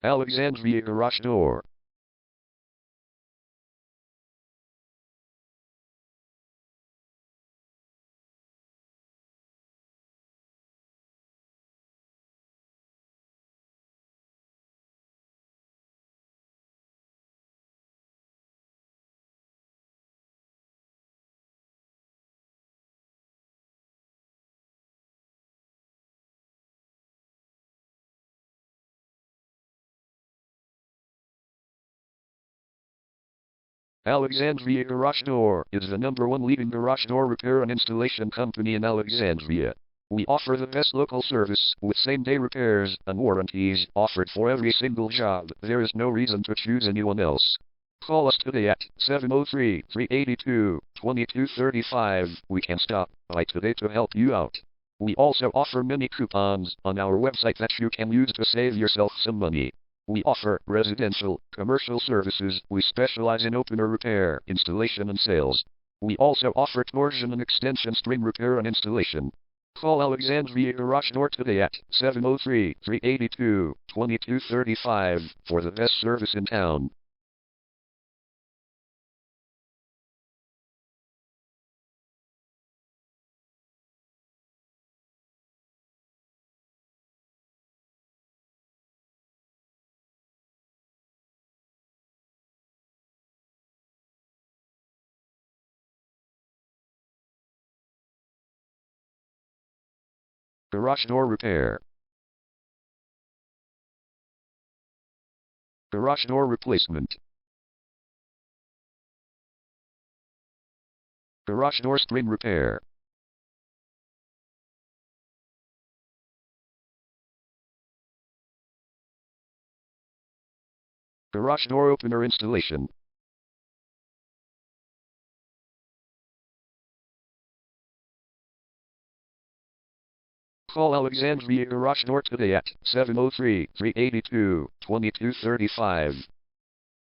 Alexandria garage door. Alexandria Garage Door is the #1 leading garage door repair and installation company in Alexandria. We offer the best local service with same-day repairs and warranties offered for every single job. There is no reason to choose anyone else. Call us today at 703-382-2235. We can stop by today to help you out. We also offer many coupons on our website that you can use to save yourself some money. We offer residential, commercial services. We specialize in opener repair, installation and sales. We also offer torsion and extension string repair and installation. Call Alexandria Garage Door today at 703-382-2235 for the best service in town. Garage door repair. Garage door replacement. Garage door string repair. Garage door opener installation. Call Alexandria Garage Door today at 703-382-2235.